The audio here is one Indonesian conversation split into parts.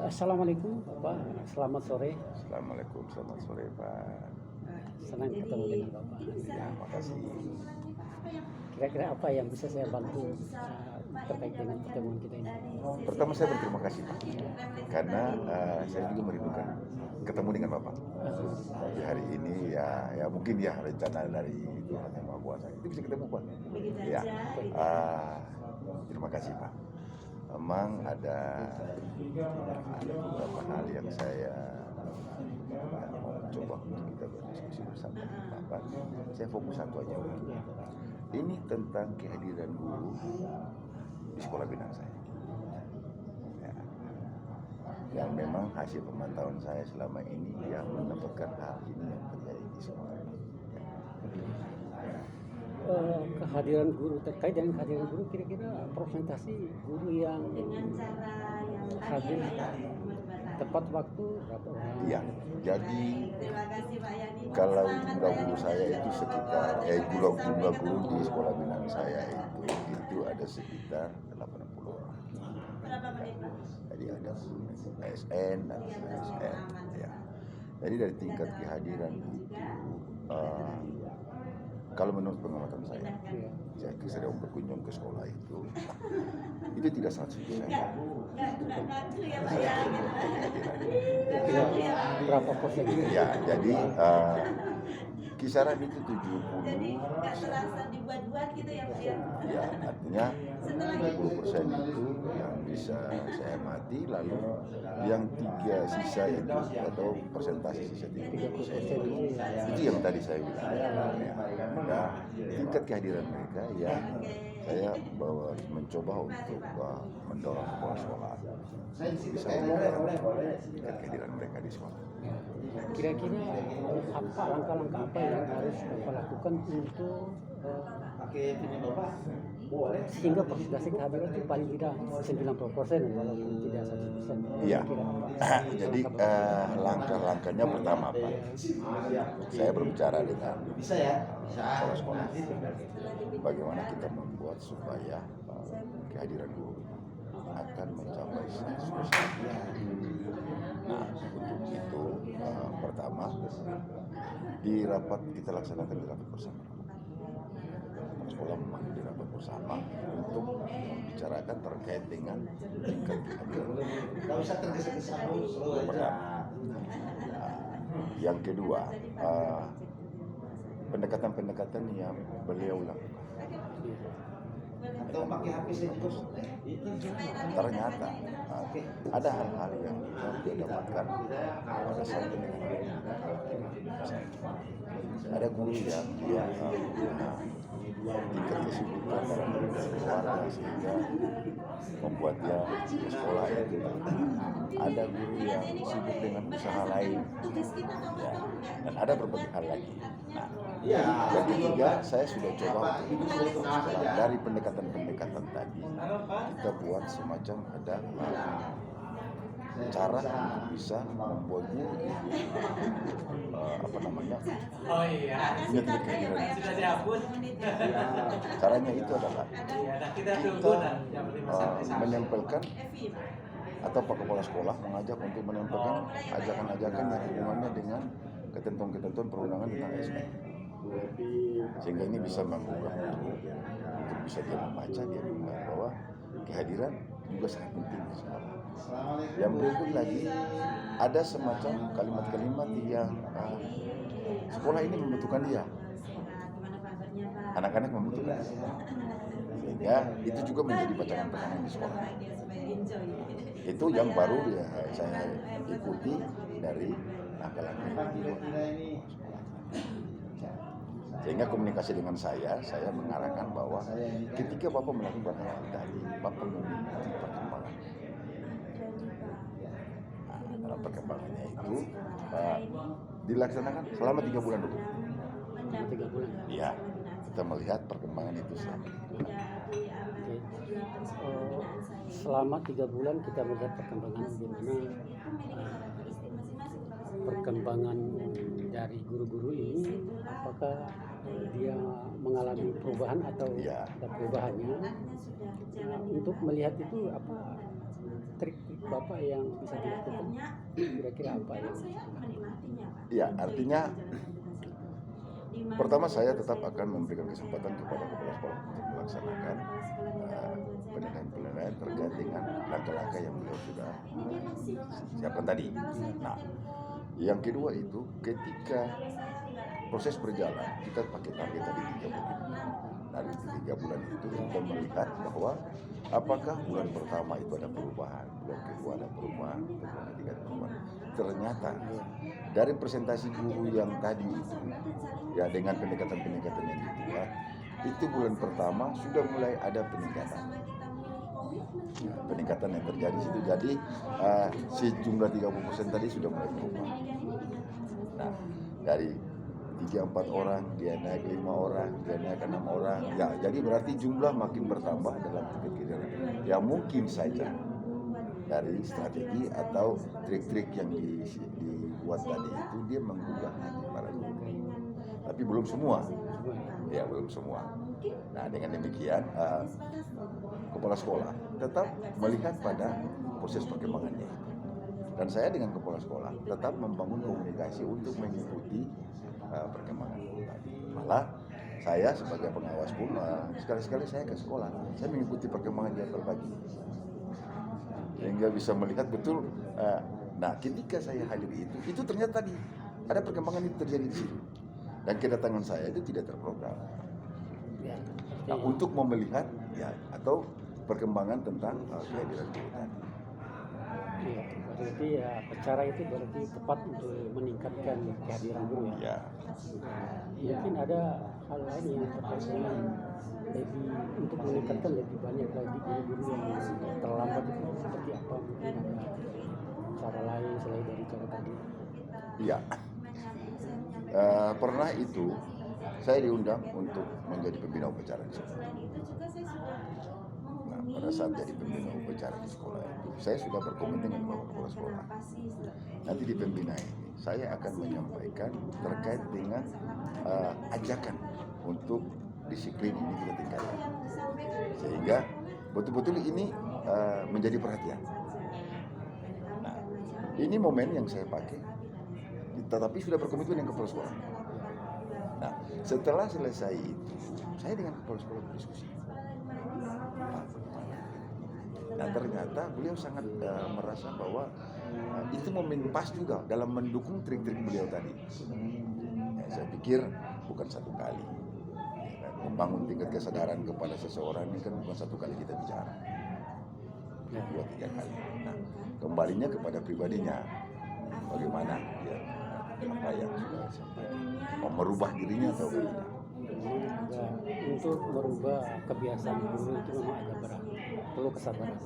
Assalamualaikum Bapak, selamat sore. Assalamualaikum, selamat sore Pak. Senang ketemu dengan Bapak. Ya, makasih. Kira-kira apa yang bisa saya bantu terkait dengan pertemuan kita ini? Pertama saya berterima kasih Pak, karena saya juga merindukan ketemu dengan Bapak. Di hari ini ya mungkin ya rencana dari Tuhan Yang Maha Kuasa itu bisa ketemu Pak. Ya, terima kasih Pak. Memang ada beberapa hal yang saya mau coba untuk kita berdiskusi bersama dengan Bapak. Saya fokus satu aja. Ini tentang kehadiran guru di sekolah bina saya. Ya. Yang memang hasil pemantauan saya selama ini yang mendapatkan hal ini yang terjadi di sekolah. Kehadiran guru, terkait dengan kehadiran guru, kira-kira presentasi guru yang hadir tepat waktu berapa orang? Iya, jadi kalau jumlah guru saya itu sekitar jumlah guru di sekolah binaan saya itu ada sekitar 80 orang. Jadi ada guru ASN dan ASN ya. Jadi dari tingkat kehadiran itu kalau menurut pengamatan saya sedang berkunjung ke sekolah itu tidak 100%. Berapa persen? Ya, jadi kisaran itu 70. Ya, artinya 70% itu yang bisa saya amati, lalu yang sisa itu atau persentase sisa 30% itu yang tadi saya bilang. Ya, tingkat kehadiran mereka ya saya mencoba untuk mendorong sekolah bisa meningkatkan tingkat kehadiran mereka di sekolah. Kira-kira apa langkah-langkah apa yang harus Bapak lakukan untuk sehingga persentase kehadiran itu paling tidak 90% walaupun tidak 100%? Iya. Jadi langkah-langkahnya pertama Pak, saya berbicara dengan sekolah-sekolah bagaimana kita membuat supaya kehadiran guru akan mencapai 100%. Nah, untuk itu pertama kita laksanakan di rapat bersama. Sekolah memanggil di rapat bersama untuk membicarakan terkait dengan tingkat kehadiran. Yang kedua, pendekatan-pendekatan yang beliau lakukan. Atau pakai HP sendiri. Ternyata ada hal-hal yang kita dapatkan pada saat ini. Ada guru yang dia tingkat kesibukan dalam keluarga sehingga membuat dia di sekolah itu. Ada guru yang sibuk dengan usaha lain, ya, dan ada berbagai hal lagi. Nah, yang ketiga saya sudah coba untuk dari pendekatan tadi kita buat semacam ada cara untuk bisa membuat guru ingat kehadiran. Caranya itu adalah kita menempelkan atau Pak Kepala Sekolah mengajak untuk menempelkan ajakan-ajakan yang hubungannya dengan ketentuan-ketentuan perundangan tentang ASN, sehingga ini bisa menggugah untuk bisa dia membaca, dia mendengar bahwa kehadiran juga sangat penting di sekolah. Yang berikut lagi ada semacam kalimat-kalimat yang sekolah ini membutuhkan dia, anak-anak membutuhkan dia. Sehingga itu juga menjadi bacaan penanganan di sekolah. Itu yang baru ya saya ikuti dari langkah-langkah di sekolah. Sehingga komunikasi dengan saya mengarahkan bahwa ketika Bapak melakukan hal tadi, Bapak mengikuti perkembangan. Nah, dalam perkembangannya itu dilaksanakan selama 3 bulan dulu. 3 bulan? Iya, kita melihat perkembangan itu selama 3 bulan. Selama 3 bulan kita melihat perkembangan di mana perkembangan dari guru-guru ini, apakah dia mengalami perubahan atau ada perubahannya. Untuk melihat itu apa trik-trik Bapak yang bisa dilakukan? Kira-kira apa yang bisa dilakukan? Ya, artinya pertama saya tetap akan memberikan kesempatan kepada kepala sekolah untuk melaksanakan penilaian-penilaian terkait dengan langkah-langkah yang beliau sudah siapkan tadi. Nah, yang kedua itu ketika proses berjalan, kita pakai target tadi 3 bulan. Dari 3 bulan itu kita melihat bahwa apakah bulan pertama itu ada perubahan, bulan kedua ada perubahan, bulan ketiga ada perubahan. Ternyata dari presentasi guru yang tadi itu, ya dengan pendekatan-pendekatan yang dibuat, itu bulan pertama sudah mulai ada peningkatan. Nah, peningkatan yang terjadi situ, jadi sejumlah 30% tadi sudah mulai berubah. Nah, dari 3-4 orang, dia naik 5 orang, dia naik 6 orang. Ya, jadi berarti jumlah makin bertambah dalam pikiran. Ya mungkin saja dari strategi atau trik-trik yang dibuat tadi itu dia menggugah hati para guru. Tapi belum semua. Ya, belum semua. Nah, dengan demikian kepala sekolah tetap melihat pada proses perkembangannya. Dan saya dengan kepala sekolah tetap membangun komunikasi untuk mengikuti perkembangan tadi. Malah saya sebagai pengawas pun sekali-sekali saya ke sekolah, saya mengikuti perkembangan dia berbagi, sehingga bisa melihat betul. Nah, ketika saya hadir itu ternyata tadi ada perkembangan itu terjadi di situ, dan kedatangan saya itu tidak terprogram. Nah, untuk melihat ya atau perkembangan tentang kehadiran guru tadi. Iya, berarti ya cara itu berarti tepat untuk meningkatkan kehadiran guru ya. Mungkin ada hal lain yang terkait dengan lebih untuk meningkatkan lebih banyak lagi guru-guru yang terlambat itu seperti apa? Mungkin ada cara lain selain dari cara tadi. Iya. Pernah itu saya diundang untuk menjadi pembina upacara di sekolah. Nah, pada saat jadi pembina upacara di sekolah itu, saya sudah berkomitmen dengan Bapak Kepala Sekolah. Nanti di pembina ini, saya akan menyampaikan terkait dengan ajakan untuk disiplin ini kita tingkatkan. Sehingga betul-betul ini menjadi perhatian. Nah, ini momen yang saya pakai, tetapi sudah berkomitmen dengan Kepala Sekolah. Nah, setelah selesai itu, saya dengan Kepala Sekolah berdiskusi. Dan ternyata beliau sangat merasa bahwa itu momen pas juga dalam mendukung trik-trik beliau tadi. Ya, saya pikir bukan satu kali. Membangun tingkat kesadaran kepada seseorang ini kan bukan satu kali kita bicara. 2-3 kali. Nah, kembalinya kepada pribadinya. Bagaimana dia apa yang sudah sampaikan. Mau merubah dirinya atau tidak. Untuk merubah kebiasaan guru itu memang agak berat, perlu kesabaran.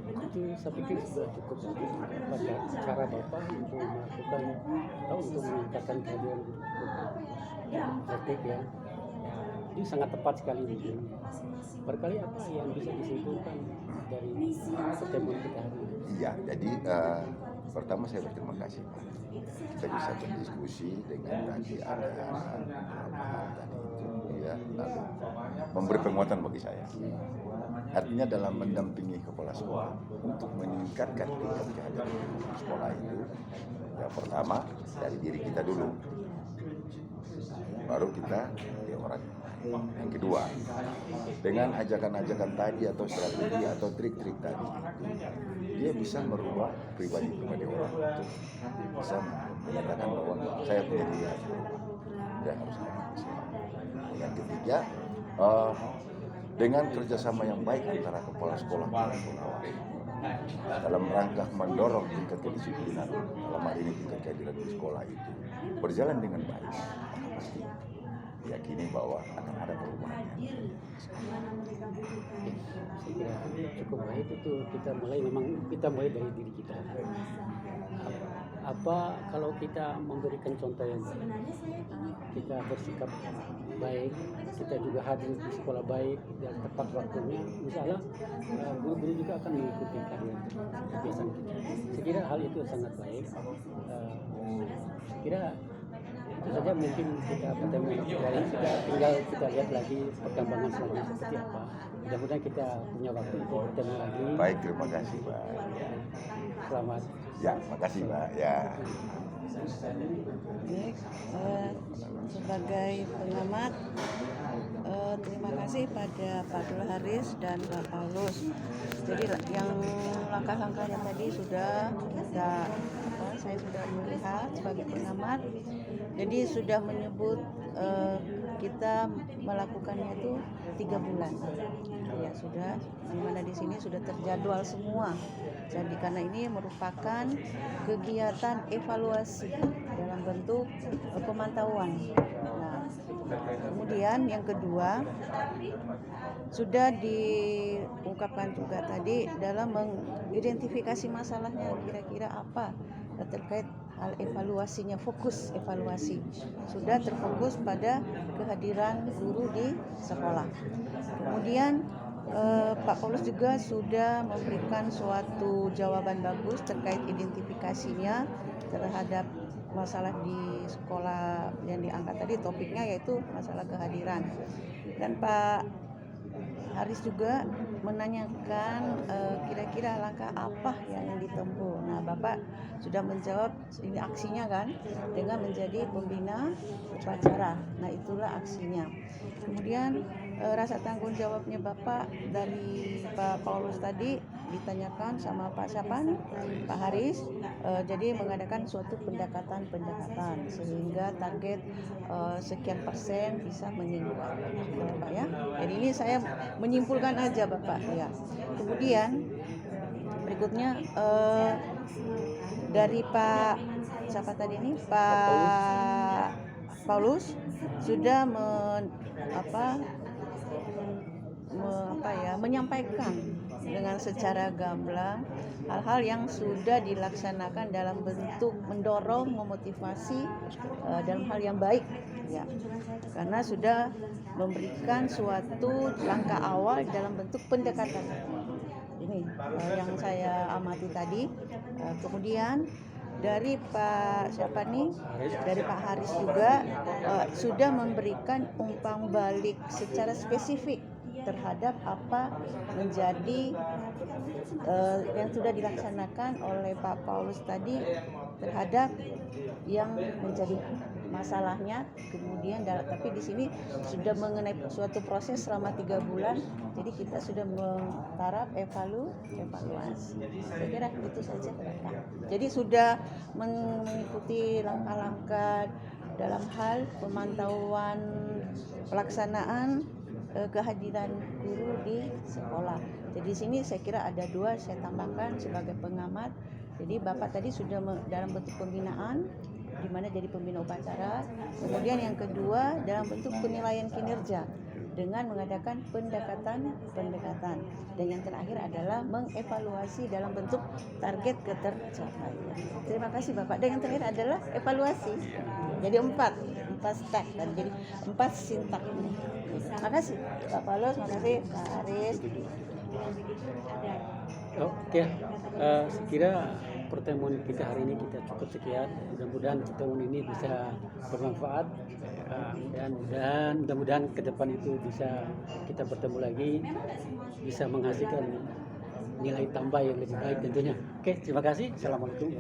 Itu saya pikir sudah cukup pada cara Bapak untuk melakukan atau untuk meningkatkan kehadiran guru. Praktik ya. Ini sangat tepat sekali mungkin. Barangkali apa yang bisa disimpulkan dari pertemuan kita hari ini? Iya, jadi pertama saya berterima kasih Pak. Kita bisa berdiskusi dengan tadi ada hal tadi itu ya, lalu memberi penguatan bagi saya. Artinya dalam mendampingi kepala sekolah untuk meningkatkan tingkat kehadiran sekolah itu, yang pertama dari diri kita dulu, baru kita ya orang. Yang kedua, dengan ajakan-ajakan tadi atau strategi atau trik-trik tadi itu, dia bisa merubah pribadi-pribadi orang untuk bisa menyatakan bahwa saya punya diri harus berubah. Dia harus ada. Yang ketiga, dengan kerjasama yang baik antara kepala sekolah dan sekolah dalam rangka mendorong tingkat kedisiplinan, dalam hal ini tingkat kehadiran di sekolah itu berjalan dengan baik, maka pasti yakini bahwa akan ada perubahannya. Saya kira cukup baik itu kita mulai dari diri kita. Apa kalau kita memberikan contoh yang baik, kita bersikap baik, kita juga hadir di sekolah baik dan tepat waktunya, misalnya guru-guru juga akan mengikuti kebiasaan kita. Saya kira hal itu sangat baik. Saya kira itu saja mungkin kita bertemu dari tinggal kita lihat lagi perkembangan selanjutnya seperti apa. Mudah-mudahan kita punya waktu untuk bertemu lagi. Baik, terima kasih Pak. Selamat. Ya, makasih Pak. Ya. Baik, sebagai pengamat, terima kasih pada Pak Abdul Haris dan Pak Paulus. Jadi yang langkah-langkah yang tadi saya sudah melihat sebagai pengamat. Jadi sudah menyebut kita melakukannya itu 3 bulan. Ya sudah, di mana di sini sudah terjadwal semua. Jadi karena ini merupakan kegiatan evaluasi dalam bentuk pemantauan. Nah, kemudian yang kedua sudah diungkapkan juga tadi dalam mengidentifikasi masalahnya kira-kira apa terkait hal evaluasinya, fokus evaluasi sudah terfokus pada kehadiran guru di sekolah. Kemudian Pak Paulus juga sudah memberikan suatu jawaban bagus terkait identifikasinya terhadap masalah di sekolah yang diangkat tadi, topiknya yaitu masalah kehadiran. Dan Pak Haris juga menanyakan kira-kira langkah apa yang ditempuh. Nah, Bapak sudah menjawab ini aksinya kan dengan menjadi pembina upacara. Nah, itulah aksinya. Kemudian rasa tanggung jawabnya Bapak dari Pak Paulus tadi ditanyakan sama Pak siapa nih? Pak Haris. Jadi mengadakan suatu pendekatan sehingga target sekian persen bisa meningkat, Bapak ya. Jadi ini saya menyimpulkan aja Bapak ya. Kemudian berikutnya dari Pak siapa tadi ini? Pak Paulus sudah menyampaikan dengan secara gamblang hal-hal yang sudah dilaksanakan dalam bentuk mendorong, memotivasi dalam hal yang baik ya, karena sudah memberikan suatu langkah awal dalam bentuk pendekatan ini yang saya amati tadi. Kemudian dari Pak siapa nih? Dari Pak Haris juga sudah memberikan umpan balik secara spesifik terhadap apa menjadi yang sudah dilaksanakan oleh Pak Paulus tadi terhadap yang menjadi masalahnya. Kemudian tapi di sini sudah mengenai suatu proses selama 3 bulan. Jadi kita sudah menggarap evaluasi. Saya kira itu saja. Jadi sudah mengikuti langkah-langkah dalam hal pemantauan pelaksanaan kehadiran guru di sekolah. Jadi di sini saya kira ada 2 saya tambahkan sebagai pengamat. Jadi Bapak tadi sudah dalam bentuk pembinaan, di mana jadi pembina upacara. Kemudian yang kedua dalam bentuk penilaian kinerja dengan mengadakan pendekatan. Dan yang terakhir adalah mengevaluasi dalam bentuk target ketercapaian. Terima kasih Bapak. Dan yang terakhir adalah evaluasi. Jadi 4 step dan jadi 4 sintak. Terima kasih Pak Paulus, terima kasih Pak Haris. Oke, sekira pertemuan kita hari ini kita cukup sekian. Mudah-mudahan pertemuan ini bisa bermanfaat dan mudah-mudahan ke depan itu bisa kita bertemu lagi, bisa menghasilkan nilai tambah yang lebih baik tentunya. Oke, terima kasih. Assalamualaikum.